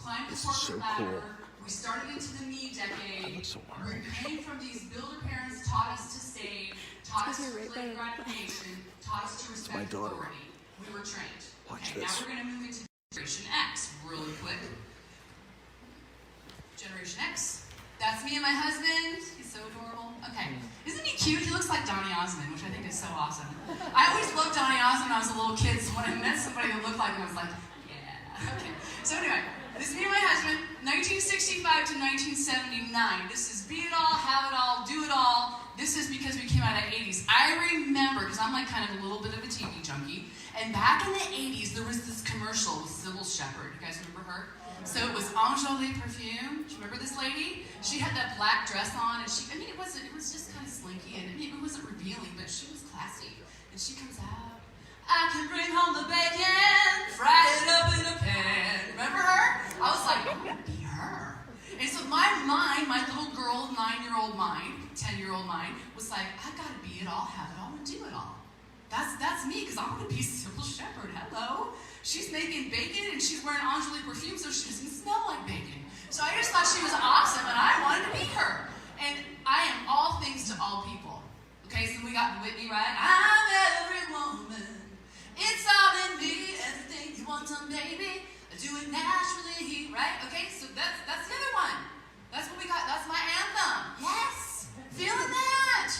climbed the corporate ladder. We started into the me decade. We came from these builder parents, taught us to save, taught us to delay gratification, taught us to respect authority. We were trained. Okay, now we're going to move into Generation X really quick. Generation X. That's me and my husband. He's so adorable. Okay. Isn't he cute? He looks like Donny Osmond, which I think is so awesome. I always loved Donny Osmond when I was a little kid, so when I met somebody that looked like him, I was like, yeah. Okay. So anyway, this is me and my husband, 1965 to 1979. This is be it all, have it all, do it all. This is because we came out of the 80s. I remember, because I'm like kind of a little bit of a TV junkie, and back in the 80s, there was this commercial with Sybil Shepherd. You guys remember her? So it was Enjolé Perfume. Do you remember this lady? She had that black dress on, and it was just kind of slinky, and it wasn't revealing, but she was classy. And she comes out, I can bring home the bacon, fry it up in a pan. Remember her? I was like, I want to be her. And so my mind, my little girl, 9-year-old mind, 10-year-old mind, was like, I gotta be it all, have it all, and do it all. That's me, because I want to be Sybil Shepherd. Hello. She's making bacon and she's wearing Enjolé Perfume so she doesn't smell like bacon. So I just thought she was awesome and I wanted to be her. And I am all things to all people. Okay, so we got Whitney, right? I'm every woman. It's all in me. Everything you want done, baby. I do it naturally, right? Okay, so that's the other one. That's what we got. That's my anthem. Yes. Feeling that.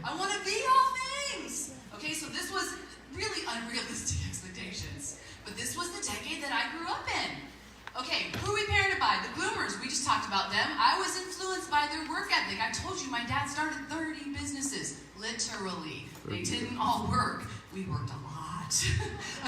I want to be all things. Okay, so this was really unrealistic expectations. But this was the decade that I grew up in. Okay, who are we parented by? The boomers, we just talked about them. I was influenced by their work ethic. I told you my dad started 30 businesses, literally. They didn't all work. We worked a lot.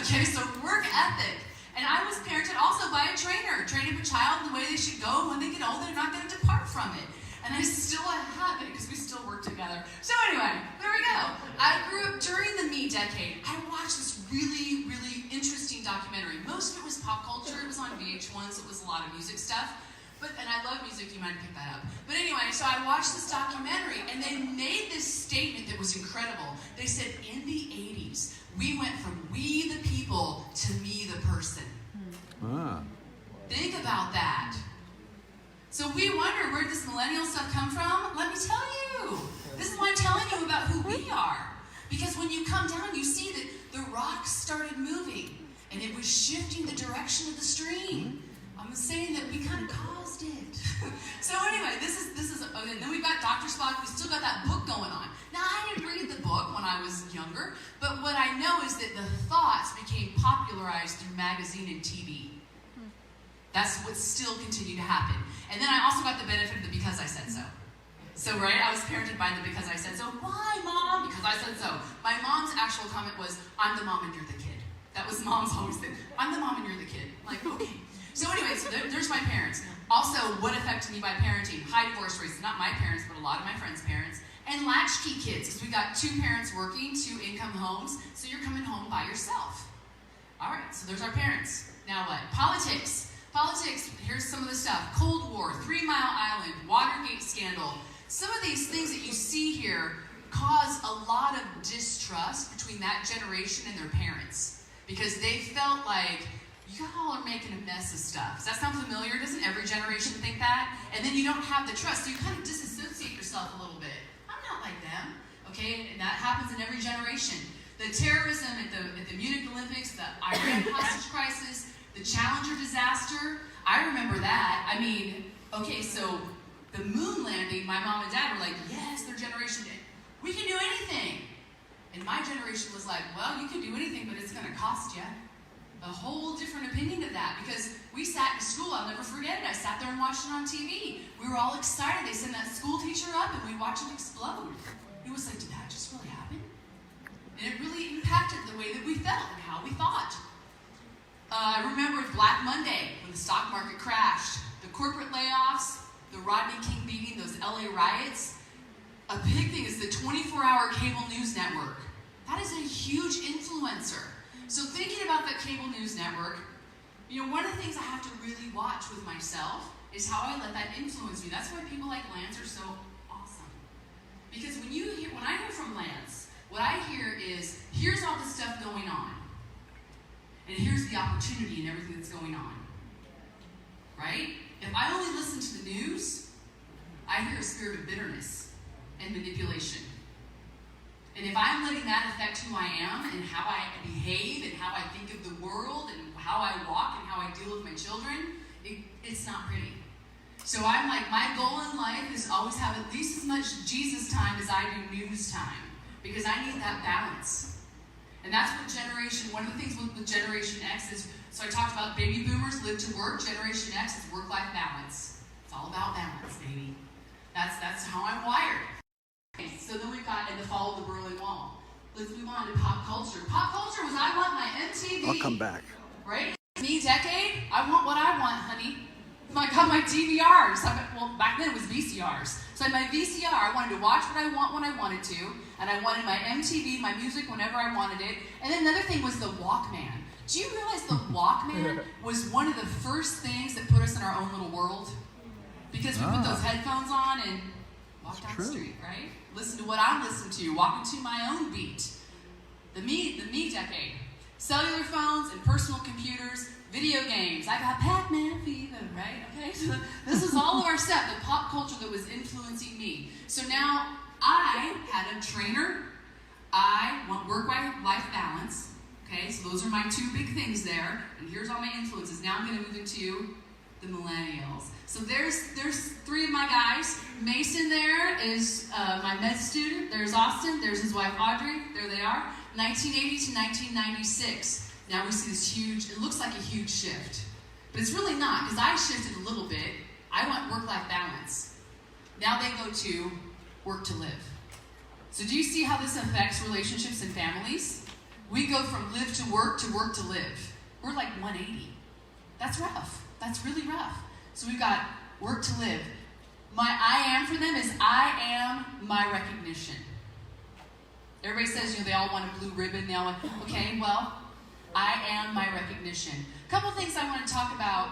Okay, so work ethic. And I was parented also by a trainer, training a child in the way they should go. When they get older, they're not going to depart from it. And I still have it because we still work together. So anyway, there we go. I grew up during the me decade. I watched this really, really interesting documentary. Most of it was pop culture. It was on VH1, so it was a lot of music stuff. And I love music, you might have picked that up. But anyway, so I watched this documentary, and they made this statement that was incredible. They said, in the 80s, we went from we the people to me the person. Think about that. So we wonder, where did this millennial stuff come from? Let me tell you. This is why I'm telling you about who we are. Because when you come down, you see that the rocks started moving, and it was shifting the direction of the stream. I'm saying that we kind of caused it. So anyway, this is okay, then we've got Dr. Spock. We still got that book going on. Now, I didn't read the book when I was younger, but what I know is that the thoughts became popularized through magazine and TV. That's what still continued to happen. And then I also got the benefit of the because I said so. So, right, I was parented by the because I said so. Why, Mom? Because I said so. My mom's actual comment was, I'm the mom and you're the kid. That was Mom's always thing. I'm the mom and you're the kid. I'm like, okay. So anyway, so there's my parents. Also, what affected me by parenting? High divorce rates. Not my parents, but a lot of my friends' parents. And latchkey kids, because we got 2 parents working, 2 income homes, so you're coming home by yourself. All right, so there's our parents. Now what? Politics. Politics, here's some of the stuff. Cold War, 3 Mile Island, Watergate scandal. Some of these things that you see here cause a lot of distrust between that generation and their parents. Because they felt like, y'all are making a mess of stuff. Does that sound familiar? Doesn't every generation think that? And then you don't have the trust, so you kind of disassociate yourself a little bit. I'm not like them, okay? And that happens in every generation. The terrorism at the Munich Olympics, the Iran hostage crisis, the Challenger disaster, I remember that. I mean, okay, so the moon landing, my mom and dad were like, yes, their generation did. We can do anything. And my generation was like, well, you can do anything, but it's going to cost you. A whole different opinion of that, because we sat in school, I'll never forget it, I sat there and watched it on TV. We were all excited. They sent that school teacher up and we watched it explode. It was like, did that just really happen? And it really impacted the way that we felt and how we thought. I remember Black Monday, when the stock market crashed, the corporate layoffs, the Rodney King beating, those LA riots. A big thing is the 24-hour cable news network. That is a huge influencer. So thinking about that cable news network, you know, one of the things I have to really watch with myself is how I let that influence me. That's why people like Lance are so awesome. Because when I hear from Lance, what I hear is, here's all the stuff going on. And here's the opportunity and everything that's going on. right? If I only listen to the news, I hear a spirit of bitterness and manipulation. And if I'm letting that affect who I am and how I behave and how I think of the world and how I walk and how I deal with my children, it's not pretty. So I'm like, my goal in life is always have at least as much Jesus time as I do news time, because I need that balance. And that's what one of the things with Generation X is, so I talked about baby boomers live to work. Generation X is work-life balance. It's all about balance, baby. That's how I'm wired. Okay, so then we've got in the fall of the Berlin Wall. Let's move on to pop culture. Pop culture was I want my MTV. I'll come back. Right? Me decade, I want what I want, honey. I got my DVRs. Well, back then it was VCRs. So I had my VCR. I wanted to watch what I want when I wanted to. And I wanted my MTV, my music whenever I wanted it. And then another thing was the Walkman. Do you realize the Walkman was one of the first things that put us in our own little world? Because we put those headphones on and walked down the street, right? Listen to what I'm listening to, walking to my own beat. The me decade. Cellular phones and personal computers, video games. I got Pac-Man fever, right? Okay, so this is all of our stuff, the pop culture that was influencing me. So now I had a trainer. I want work-life balance. Okay, so those are my two big things there. And here's all my influences. Now I'm going to move into the millennials. So there's three of my guys. Mason there is my med student. There's Austin. There's his wife Audrey. There they are. 1980 to 1996. Now we see this huge, it looks like a huge shift. But it's really not, because I shifted a little bit. I want work-life balance. Now they go to work to live. So do you see how this affects relationships and families? We go from live to work to work to live. We're like 180. That's rough. That's really rough. So we've got work to live. My I am for them is I am my recognition. Everybody says, they all want a blue ribbon. They all want, okay, well, I am my recognition. A couple things I want to talk about.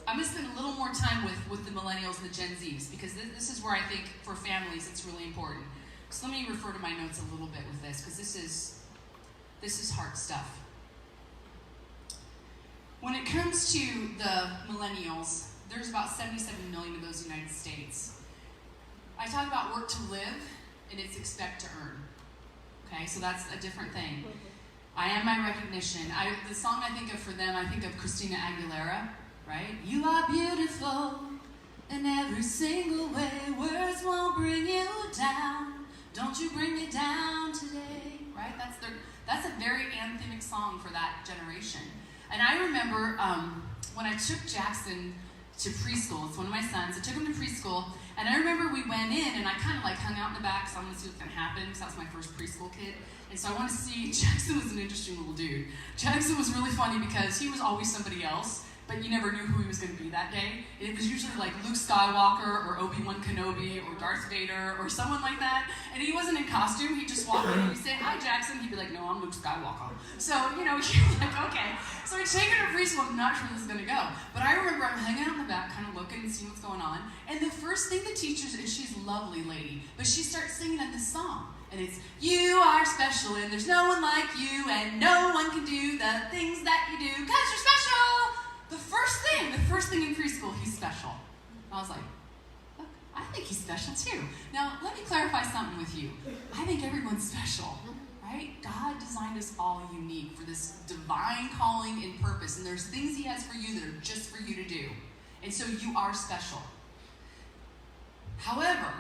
I'm going to spend a little more time with the millennials and the Gen Zs, because this is where I think for families it's really important. So let me refer to my notes a little bit with this, because this is hard stuff. When it comes to the millennials, there's about 77 million of those in the United States. I talk about work to live, and it's expect to earn. Okay, so that's a different thing. I am my recognition. The song I think of for them, I think of Christina Aguilera, right? You are beautiful in every single way. Words won't bring you down. Don't you bring me down today, right? That's a very anthemic song for that generation. And I remember when I took Jackson to preschool, it's one of my sons, I took him to preschool, and I remember we went in and I kind of hung out in the back, so I wanted to see what's going to happen, because that was my first preschool kid. And so I wanted to see, Jackson was an interesting little dude. Jackson was really funny because he was always somebody else, but you never knew who he was going to be that day. And it was usually like Luke Skywalker or Obi-Wan Kenobi or Darth Vader or someone like that. And he wasn't in costume. He'd just walk in and he'd say, "Hi, Jackson." He'd be like, "No, I'm Luke Skywalker." So, he was like, okay. So we take her to preschool. I'm not sure this is going to go. But I remember I'm hanging out in the back, kind of looking and seeing what's going on. And the first thing the teacher, and she's a lovely lady, but she starts singing at this song. And it's, "You are special and there's no one like you, and no one can do the things that you do, 'cause you're special." The first thing in preschool, he's special. I was like, look, I think he's special too. Now, let me clarify something with you. I think everyone's special, right? God designed us all unique for this divine calling and purpose, and there's things he has for you that are just for you to do. And so you are special. However,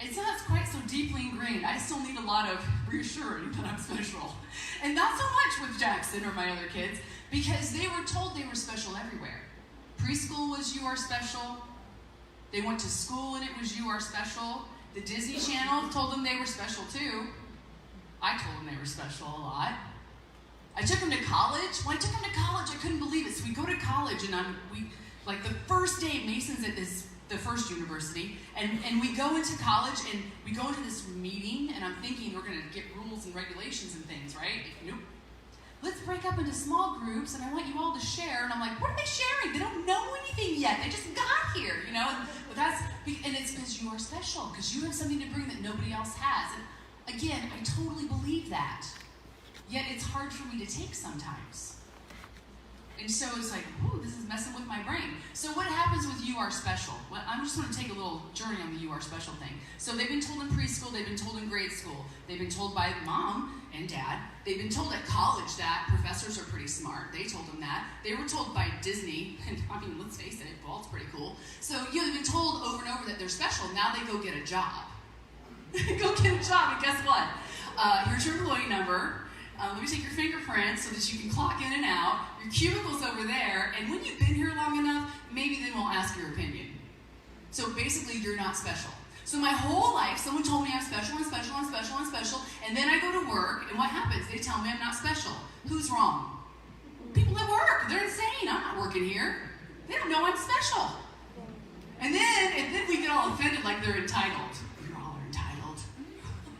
it's not quite so deeply ingrained. I still need a lot of reassuring that I'm special. And not so much with Jackson or my other kids, because they were told they were special everywhere. Preschool was "you are special." They went to school and it was "you are special." The Disney Channel told them they were special too. I told them they were special a lot. I took them to college. When I took them to college, I couldn't believe it. So we go to college, and the first day, Mason's at the first university, and we go into college, and we go into this meeting, and I'm thinking we're going to get rules and regulations and things, right? Nope. Let's break up into small groups, and I want you all to share. And I'm like, what are they sharing? They don't know anything yet. They just got here, And it's because you are special, because you have something to bring that nobody else has. And again, I totally believe that. Yet it's hard for me to take sometimes. And so it's like, ooh, this is messing with my brain. are special. Well, I'm just going to take a little journey on the you are special thing. So they've been told in preschool, they've been told in grade school, they've been told by mom and dad, they've been told at college that professors are pretty smart. They told them that. They were told by Disney, and I mean, let's face it, Walt's pretty cool. So, you know, they've been told over and over that they're special. Now they go get a job. Go get a job, and guess what? Here's your employee number. Let me take your fingerprints so that you can clock in and out. Your cubicle's over there, and when you've been here long enough, maybe then we'll ask your opinion. So basically, you're not special. So my whole life, someone told me I'm special, I'm special, I'm special, I'm special, and then I go to work, and what happens? They tell me I'm not special. Who's wrong? People at work. They're insane. I'm not working here. They don't know I'm special. And then we get all offended like they're entitled. You're all entitled.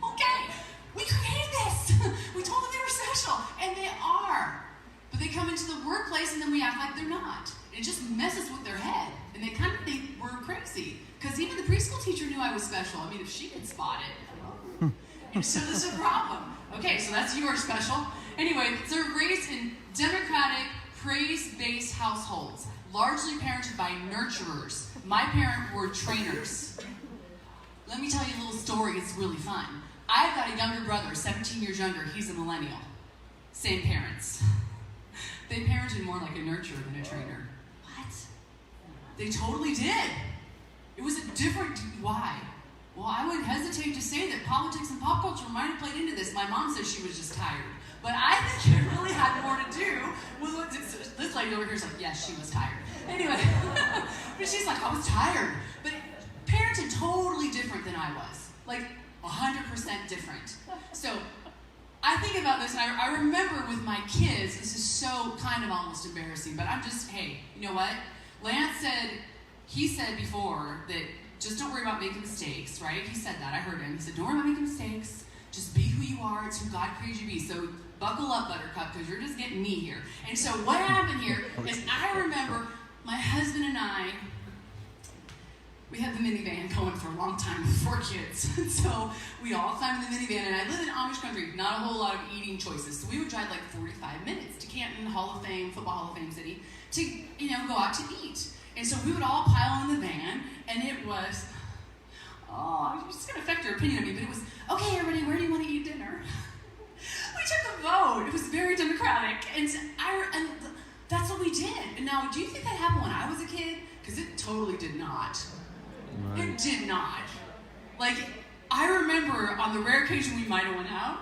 Okay. We created this. We told them they were special, and they are. But they come into the workplace, and then we act like they're not. It just messes with their head, and they kind of think we're crazy. Because even the preschool teacher knew I was special. I mean, if she could spot it. And so there's a problem. Okay, so that's you are special. Anyway, they're raised in democratic, praise-based households, largely parented by nurturers. My parents were trainers. Let me tell you a little story. It's really fun. I've got a younger brother, 17 years younger. He's a millennial. Same parents. They parented more like a nurturer than a trainer. What? They totally did. It was a different... Why? Well, I would hesitate to say that politics and pop culture might have played into this. My mom says she was just tired. But I think it really had more to do with what... This lady over here is like, yes, she was tired. Anyway. But she's like, I was tired. But parented totally different than I was. Like, 100% different. So I think about this, and I remember with my kids, this is so kind of almost embarrassing, but I'm just, hey, you know what? Lance said, he said before that just don't worry about making mistakes, right? He said that, I heard him. He said, don't worry about making mistakes, just be who you are, it's who God created you to be. So buckle up, Buttercup, because you're just getting me here. And so what happened here is I remember my husband and I, we had the minivan going for a long time with 4 kids. And so we all climbed in the minivan, and I live in Amish country, not a whole lot of eating choices. So we would drive like 45 minutes to Canton, Hall of Fame, Football Hall of Fame city, to, you know, go out to eat. And so we would all pile in the van, and it was, it's just going to affect your opinion of me, but it was, okay, everybody, where do you want to eat dinner? We took a vote. It was very democratic. And that's what we did. And now, do you think that happened when I was a kid? Because it totally did not. It did not. Like, I remember on the rare occasion we might have went out,